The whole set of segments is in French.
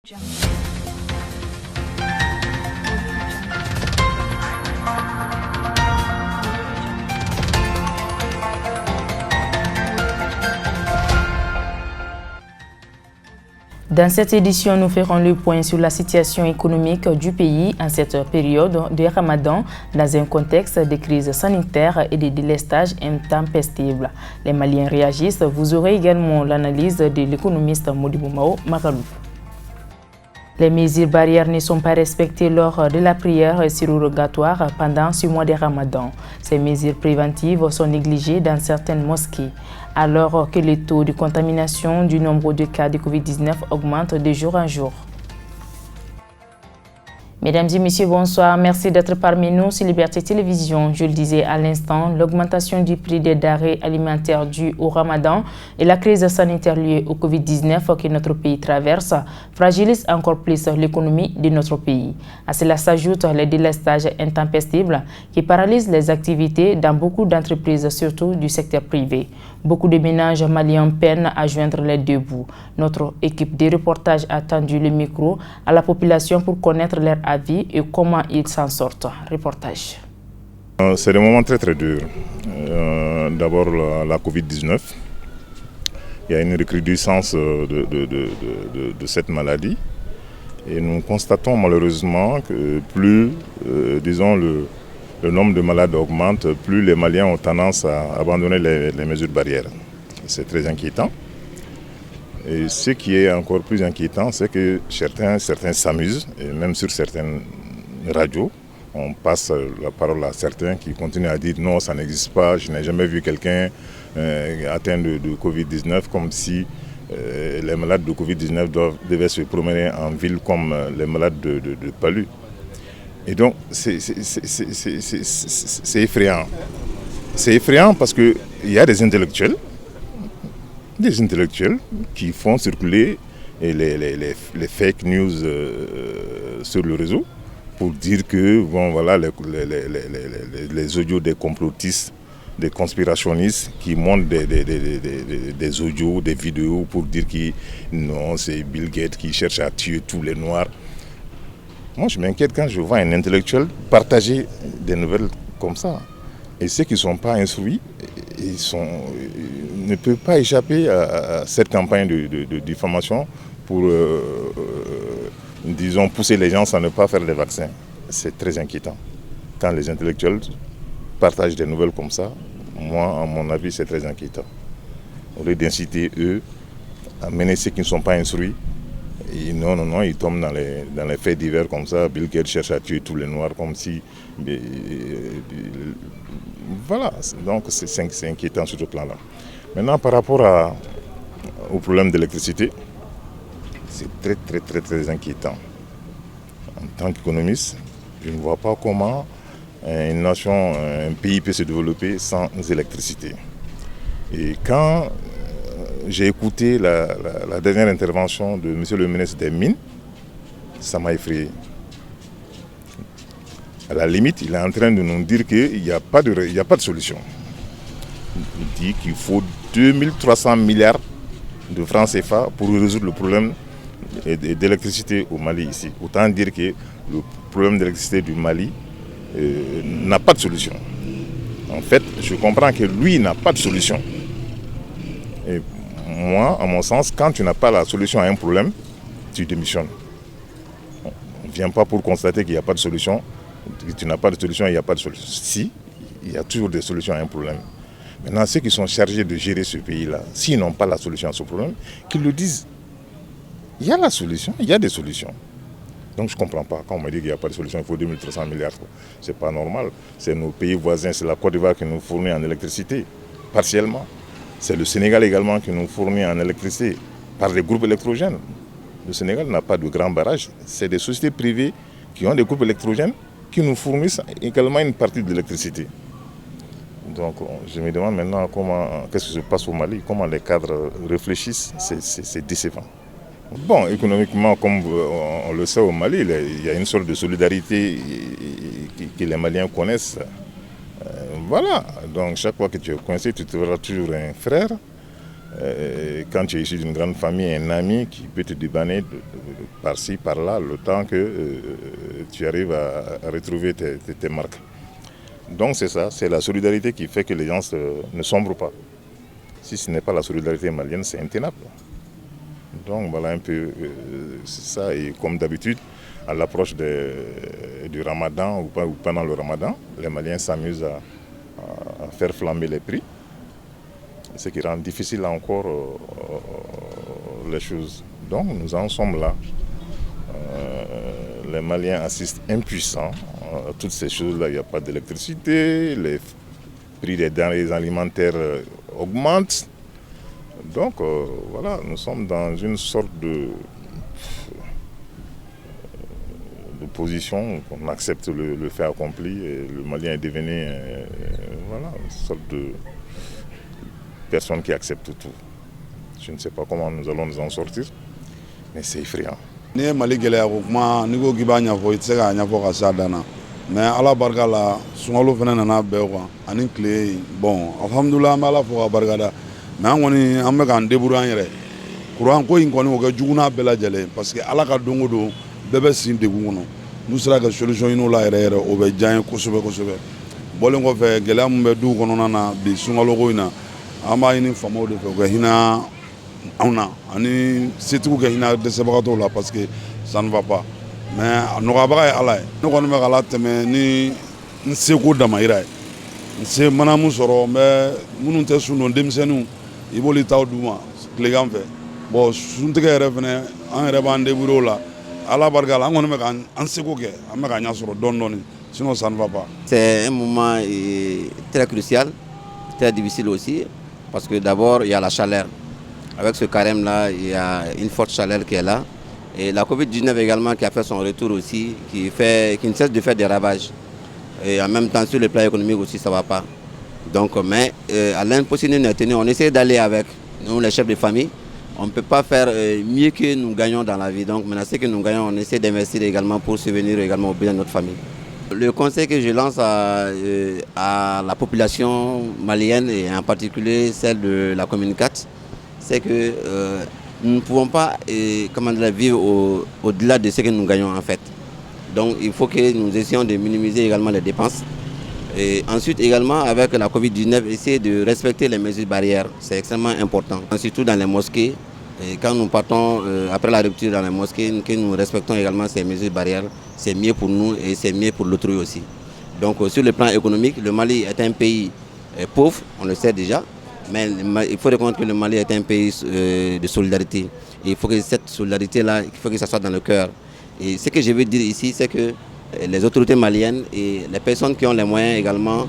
Dans cette édition, nous ferons le point sur la situation économique du pays en cette période de Ramadan dans un contexte de crise sanitaire et de délestage intempestif. Les Maliens réagissent. Vous aurez également l'analyse de l'économiste Modibo Mao Magalou. Les mesures barrières ne sont pas respectées lors de la prière surrogatoire pendant ce mois de Ramadan. Ces mesures préventives sont négligées dans certaines mosquées, alors que le taux de contamination du nombre de cas de Covid-19 augmente de jour en jour. Mesdames et messieurs, bonsoir. Merci d'être parmi nous sur Liberté Télévision. Je le disais à l'instant, l'augmentation du prix des denrées alimentaires dues au Ramadan et la crise sanitaire liée au Covid-19 que notre pays traverse fragilise encore plus l'économie de notre pays. À cela s'ajoutent les délestages intempestifs qui paralysent les activités dans beaucoup d'entreprises, surtout du secteur privé. Beaucoup de ménages maliens peinent à joindre les deux bouts. Notre équipe de reportage a tendu le micro à la population pour connaître leur avis et comment ils s'en sortent. Reportage. C'est des moments très durs. D'abord la Covid-19. Il y a une recrudescence de cette maladie. Et nous constatons malheureusement que plus le nombre de malades augmente, plus les Maliens ont tendance à abandonner les mesures barrières. C'est très inquiétant. Et ce qui est encore plus inquiétant, c'est que certains s'amusent, et même sur certaines radios, on passe la parole à certains qui continuent à dire non, ça n'existe pas, je n'ai jamais vu quelqu'un atteint de Covid-19, comme si les malades de Covid-19 devaient se promener en ville comme les malades de palu. Et donc, c'est effrayant. C'est effrayant parce qu'il y a des intellectuels qui font circuler les fake news sur le réseau pour dire que bon, voilà, les audios des complotistes, des conspirationnistes qui montrent des audios, des vidéos pour dire que non, c'est Bill Gates qui cherche à tuer tous les Noirs. Moi, je m'inquiète quand je vois un intellectuel partager des nouvelles comme ça. Et ceux qui ne sont pas instruits, ne peuvent pas échapper à cette campagne de diffamation pour, disons, pousser les gens à ne pas faire des vaccins. C'est très inquiétant. Quand les intellectuels partagent des nouvelles comme ça, moi, à mon avis, c'est très inquiétant. Au lieu d'inciter eux à mener ceux qui ne sont pas instruits, et non, ils tombent dans les faits divers comme ça. Bill Gates cherche à tuer tous les Noirs comme si... Voilà, donc c'est inquiétant sur ce plan-là. Maintenant, par rapport au problème d'électricité, c'est très inquiétant. En tant qu'économiste, je ne vois pas comment une nation, un pays peut se développer sans électricité. Et quand j'ai écouté la dernière intervention de M. le ministre des Mines, ça m'a effrayé. À la limite, il est en train de nous dire qu'il n'y a pas de solution. Il dit qu'il faut 2300 milliards de francs CFA pour résoudre le problème d'électricité au Mali ici. Autant dire que le problème d'électricité du Mali n'a pas de solution. En fait, je comprends que lui n'a pas de solution. Et moi, à mon sens, quand tu n'as pas la solution à un problème, tu démissionnes. On ne vient pas pour constater qu'il n'y a pas de solution. Tu n'as pas de solution, il n'y a pas de solution. Si, il y a toujours des solutions à un problème. Maintenant, ceux qui sont chargés de gérer ce pays-là, s'ils n'ont pas la solution à ce problème, qu'ils le disent. Il y a la solution, il y a des solutions. Donc je ne comprends pas. Quand on me dit qu'il n'y a pas de solution, il faut 2300 milliards. Ce n'est pas normal. C'est nos pays voisins, c'est la Côte d'Ivoire qui nous fournit en électricité, partiellement. C'est le Sénégal également qui nous fournit en électricité par des groupes électrogènes. Le Sénégal n'a pas de grands barrages. C'est des sociétés privées qui ont des groupes électrogènes qui nous fournissent également une partie de l'électricité. Donc je me demande maintenant qu'est-ce qui se passe au Mali, comment les cadres réfléchissent, c'est décevant. Bon, économiquement, comme on le sait au Mali, il y a une sorte de solidarité que les Maliens connaissent. Voilà, donc chaque fois que tu es coincé, tu te verras toujours un frère. Quand tu es issu d'une grande famille, un ami qui peut te dépanner par-ci, par-là, le temps que tu arrives à retrouver tes marques. Donc c'est ça, c'est la solidarité qui fait que les gens ne sombrent pas. Si ce n'est pas la solidarité malienne, c'est intenable. Donc voilà un peu c'est ça. Et comme d'habitude, à l'approche du Ramadan ou pendant le Ramadan, les Maliens s'amusent à faire flamber les prix. Ce qui rend difficile encore les choses. Donc nous en sommes là. Les Maliens assistent impuissants à toutes ces choses-là. Il n'y a pas d'électricité, les prix des denrées alimentaires augmentent. Donc voilà, nous sommes dans une sorte de position qu'on accepte le fait accompli et le Malien est devenu voilà, une sorte de personne qui accepte tout. Je ne sais pas comment nous allons nous en sortir, mais c'est effrayant. Ni ye Mali gɛlɛya ko kuma n'i ko k'i b'a ɲɛfɔ i tɛ se k'a ɲɛfɔ ka s'a dan na mais ala barika la sunkalo fana nana bɛɛ kan ani tile bon alhamdulilah an bɛ ala fo ka barikada mais an kɔni an bɛ k'an débrouiller an yɛrɛ courant ko in kɔni o kɛ jugu n'a bɛɛ lajɛlen parce que ala ka don o don bɛɛ bɛ sin degun kɔnɔ n'u sera ka solution ɲini o la yɛrɛ yɛrɛ o bɛ diya n ye kosɛbɛ kosɛbɛ bɔlen kɔfɛ gɛlɛya min bɛ duw kɔnɔna na bi sunkalo ko in na an b'a ɲini faamaw de fɛ u ka hinɛ anw na ani setigiw ka hinɛ dɛsɛbagatɔw la parce que ça ne va pas mais a nɔgɔyabaga ye ala ye ne kɔni bɛ k'ala tɛmɛ ni n seko damayira ye n se mana min sɔrɔ n bɛ minnu tɛ sun dɔn denmisɛnninw i b'olu taw d'u ma tilegan fɛ bon suntigɛ yɛrɛ fɛnɛ an yɛrɛ b'an débrouiller o la ala barika la an kɔni bɛ k'an seko kɛ an bɛ ka ɲɛ sɔrɔ dɔɔni dɔɔni sinon ça ne va pas. C'est un moment très crucial, très difficile aussi parce que d'abord il y a la chaleur. Avec ce carême-là, il y a une forte chaleur qui est là. Et la Covid-19 également qui a fait son retour aussi, qui ne cesse de faire des ravages. Et en même temps, sur le plan économique aussi, ça ne va pas. Donc, mais à l'impossible, on essaie d'aller avec nous, les chefs de famille. On ne peut pas faire mieux que nous gagnons dans la vie. Donc maintenant, ce que nous gagnons, on essaie d'investir également pour subvenir également au bien de notre famille. Le conseil que je lance à la population malienne et en particulier celle de la commune 4, c'est que nous ne pouvons pas vivre au-delà de ce que nous gagnons en fait. Donc il faut que nous essayons de minimiser également les dépenses. Et ensuite également avec la Covid-19, essayer de respecter les mesures barrières, c'est extrêmement important. Surtout dans les mosquées, et quand nous partons après la rupture dans les mosquées, que nous respectons également ces mesures barrières, c'est mieux pour nous et c'est mieux pour l'autrui aussi. Donc sur le plan économique, le Mali est un pays pauvre, on le sait déjà. Mais il faut reconnaître que le Mali est un pays de solidarité. Et il faut que cette solidarité-là, il faut que ça soit dans le cœur. Et ce que je veux dire ici, c'est que les autorités maliennes et les personnes qui ont les moyens également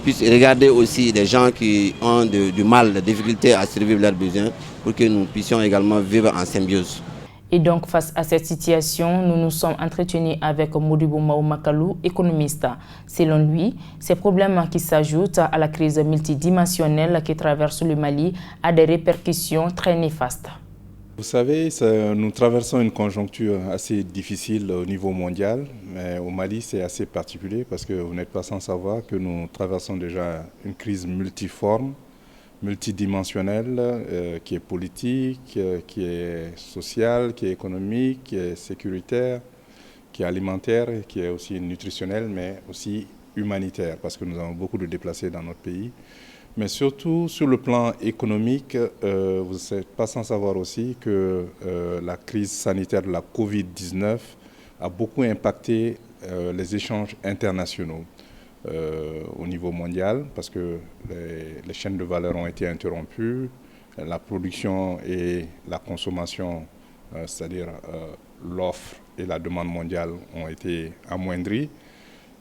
puissent regarder aussi des gens qui ont du mal, des difficultés à survivre leurs besoins pour que nous puissions également vivre en symbiose. Et donc, face à cette situation, nous nous sommes entretenus avec Modibo Maoumakalou, économiste. Selon lui, ces problèmes qui s'ajoutent à la crise multidimensionnelle qui traverse le Mali ont des répercussions très néfastes. Vous savez, nous traversons une conjoncture assez difficile au niveau mondial, mais au Mali c'est assez particulier parce que vous n'êtes pas sans savoir que nous traversons déjà une crise multiforme, multidimensionnelle, qui est politique, qui est sociale, qui est économique, qui est sécuritaire, qui est alimentaire, qui est aussi nutritionnelle, mais aussi humanitaire, parce que nous avons beaucoup de déplacés dans notre pays. Mais surtout sur le plan économique, vous n'êtes pas sans savoir aussi que la crise sanitaire de la Covid-19 a beaucoup impacté les échanges internationaux. Au niveau mondial parce que les chaînes de valeur ont été interrompues, la production et la consommation, c'est-à-dire l'offre et la demande mondiale ont été amoindries,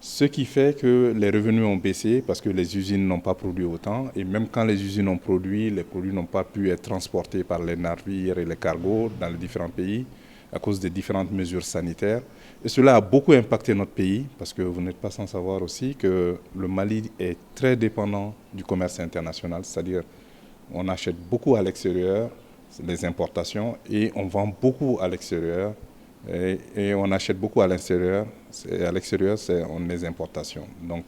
ce qui fait que les revenus ont baissé parce que les usines n'ont pas produit autant et même quand les usines ont produit, les produits n'ont pas pu être transportés par les navires et les cargos dans les différents pays à cause des différentes mesures sanitaires. Et cela a beaucoup impacté notre pays parce que vous n'êtes pas sans savoir aussi que le Mali est très dépendant du commerce international, c'est-à-dire on achète beaucoup à l'extérieur, les importations, et on vend beaucoup à l'extérieur et on achète beaucoup à l'intérieur, et à l'extérieur c'est les importations. Donc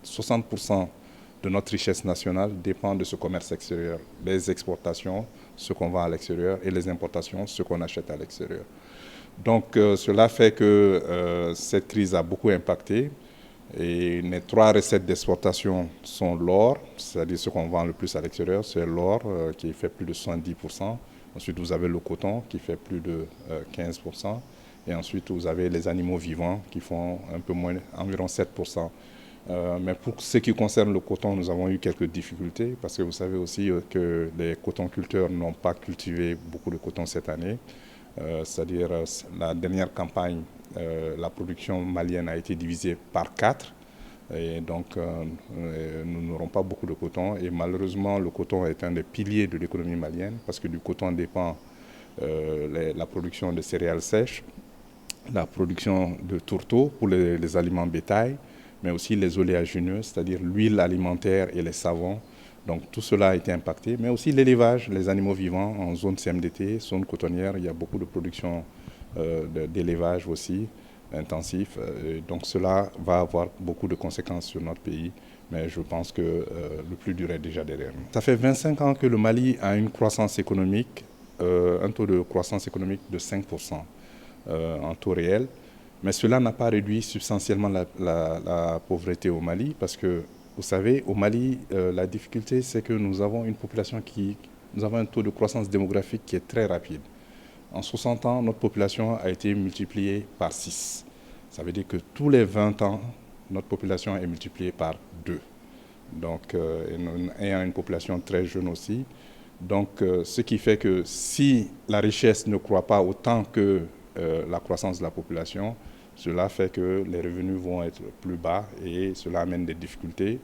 60% de notre richesse nationale dépend de ce commerce extérieur. Les exportations, ce qu'on vend à l'extérieur, et les importations, ce qu'on achète à l'extérieur. Donc cela fait que cette crise a beaucoup impacté. Et les 3 recettes d'exportation sont l'or, c'est-à-dire ce qu'on vend le plus à l'extérieur, c'est l'or qui fait plus de 70%. Ensuite, vous avez le coton qui fait plus de 15%. Et ensuite, vous avez les animaux vivants qui font un peu moins, environ 7%. Mais pour ce qui concerne le coton, nous avons eu quelques difficultés parce que vous savez aussi que les cotonculteurs n'ont pas cultivé beaucoup de coton cette année. C'est-à-dire la dernière campagne, la production malienne a été divisée par 4. Et donc, nous n'aurons pas beaucoup de coton. Et malheureusement, le coton est un des piliers de l'économie malienne parce que du coton dépend la production de céréales sèches, la production de tourteaux pour les aliments bétail, mais aussi les oléagineux, c'est-à-dire l'huile alimentaire et les savons. Donc tout cela a été impacté, mais aussi l'élevage, les animaux vivants en zone CMDT, zone cotonnière, il y a beaucoup de production d'élevage aussi intensif. Donc cela va avoir beaucoup de conséquences sur notre pays, mais je pense que le plus dur est déjà derrière nous. Ça fait 25 ans que le Mali a une croissance économique, un taux de croissance économique de 5% en taux réel. Mais cela n'a pas réduit substantiellement la pauvreté au Mali parce que, vous savez, au Mali, la difficulté, c'est que nous avons une population nous avons un taux de croissance démographique qui est très rapide. En 60 ans, notre population a été multipliée par 6. Ça veut dire que tous les 20 ans, notre population est multipliée par 2. Donc, ayant une population très jeune aussi. Donc, ce qui fait que si la richesse ne croît pas autant que la croissance de la population, cela fait que les revenus vont être plus bas et cela amène des difficultés.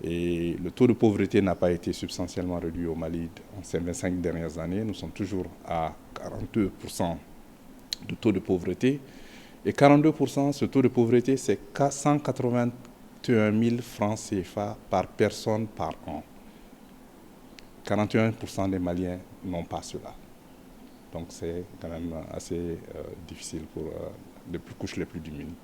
Et le taux de pauvreté n'a pas été substantiellement réduit au Mali en ces 25 dernières années. Nous sommes toujours à 42% de taux de pauvreté. Et 42%, ce taux de pauvreté, c'est 181 000 francs CFA par personne par an. 41% des Maliens n'ont pas cela. Donc c'est quand même assez difficile pour les couches les plus démunies.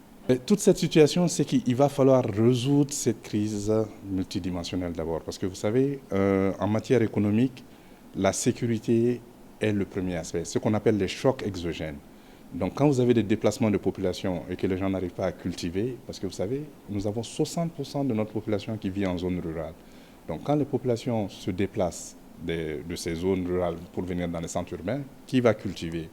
Toute cette situation, c'est qu'il va falloir résoudre cette crise multidimensionnelle d'abord. Parce que vous savez, en matière économique, la sécurité est le premier aspect, ce qu'on appelle les chocs exogènes. Donc quand vous avez des déplacements de population et que les gens n'arrivent pas à cultiver, parce que vous savez, nous avons 60% de notre population qui vit en zone rurale. Donc quand les populations se déplacent de ces zones rurales pour venir dans les centres urbains, qui va cultiver,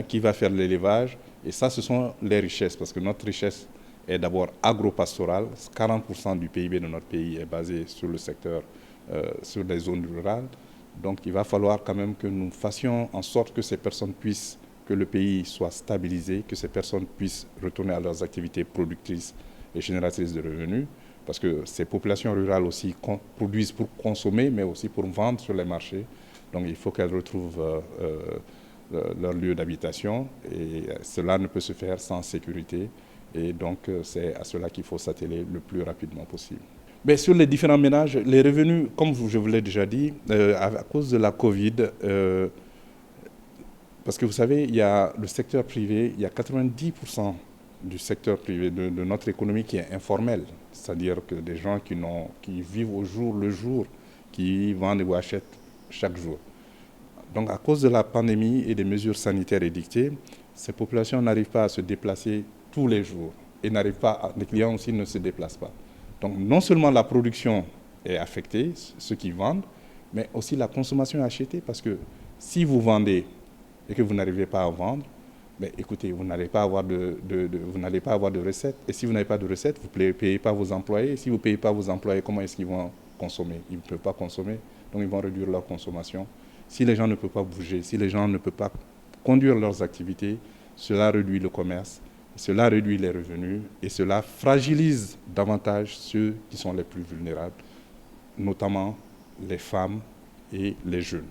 qui va faire l'élevage? Et ça, ce sont les richesses, parce que notre richesse est d'abord agro-pastorale. 40% du PIB de notre pays est basé sur le secteur, sur les zones rurales. Donc il va falloir quand même que nous fassions en sorte que ces personnes puissent, que le pays soit stabilisé, que ces personnes puissent retourner à leurs activités productrices et génératrices de revenus. Parce que ces populations rurales aussi produisent pour consommer, mais aussi pour vendre sur les marchés. Donc il faut qu'elles retrouvent leur lieu d'habitation. Et cela ne peut se faire sans sécurité. Et donc c'est à cela qu'il faut s'atteler le plus rapidement possible. Mais sur les différents ménages, les revenus, comme je vous l'ai déjà dit, à cause de la Covid, parce que vous savez, il y a le secteur privé, il y a 90% du secteur privé de notre économie qui est informel. C'est-à-dire que des gens qui vivent au jour le jour, qui vendent ou achètent chaque jour. Donc à cause de la pandémie et des mesures sanitaires édictées, ces populations n'arrivent pas à se déplacer tous les jours. Et les clients aussi ne se déplacent pas. Donc non seulement la production est affectée, ceux qui vendent, mais aussi la consommation est achetée parce que si vous vendez et que vous n'arrivez pas à vendre, mais écoutez, vous n'allez pas avoir de recettes. Et si vous n'avez pas de recettes, vous ne payez pas vos employés. Et si vous ne payez pas vos employés, comment est-ce qu'ils vont consommer? Ils ne peuvent pas consommer, donc ils vont réduire leur consommation. Si les gens ne peuvent pas bouger, si les gens ne peuvent pas conduire leurs activités, cela réduit le commerce, cela réduit les revenus et cela fragilise davantage ceux qui sont les plus vulnérables, notamment les femmes et les jeunes.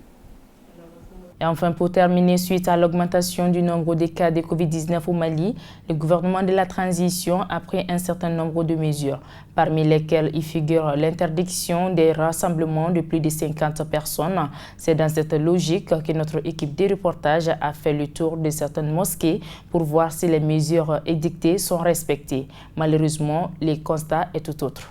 Et enfin, pour terminer, suite à l'augmentation du nombre de cas de Covid-19 au Mali, le gouvernement de la transition a pris un certain nombre de mesures, parmi lesquelles il figure l'interdiction des rassemblements de plus de 50 personnes. C'est dans cette logique que notre équipe de reportage a fait le tour de certaines mosquées pour voir si les mesures édictées sont respectées. Malheureusement, le constat est tout autre.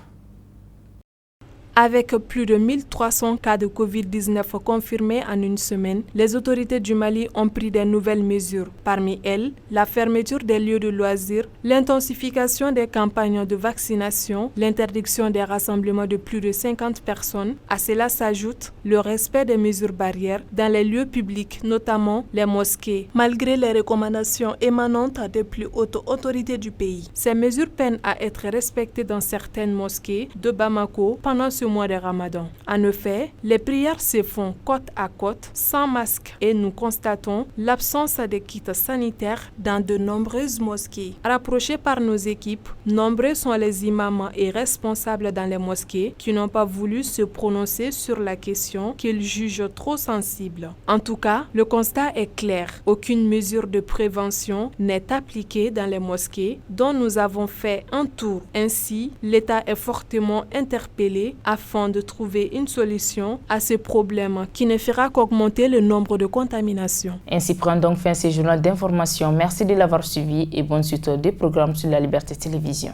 Avec plus de 1300 cas de Covid-19 confirmés en une semaine, les autorités du Mali ont pris des nouvelles mesures. Parmi elles, la fermeture des lieux de loisirs, l'intensification des campagnes de vaccination, l'interdiction des rassemblements de plus de 50 personnes. À cela s'ajoute le respect des mesures barrières dans les lieux publics, notamment les mosquées, malgré les recommandations émanantes des plus hautes autorités du pays. Ces mesures peinent à être respectées dans certaines mosquées de Bamako pendant ce mois de Ramadan. En effet, les prières se font côte à côte, sans masque, et nous constatons l'absence de kits sanitaires dans de nombreuses mosquées. Rapprochés par nos équipes, nombreux sont les imams et responsables dans les mosquées qui n'ont pas voulu se prononcer sur la question qu'ils jugent trop sensible. En tout cas, le constat est clair. Aucune mesure de prévention n'est appliquée dans les mosquées dont nous avons fait un tour. Ainsi, l'État est fortement interpellé afin de trouver une solution à ce problème qui ne fera qu'augmenter le nombre de contaminations. Ainsi prend donc fin ce journal d'information. Merci de l'avoir suivi et bonne suite des programmes sur la Liberté Télévision.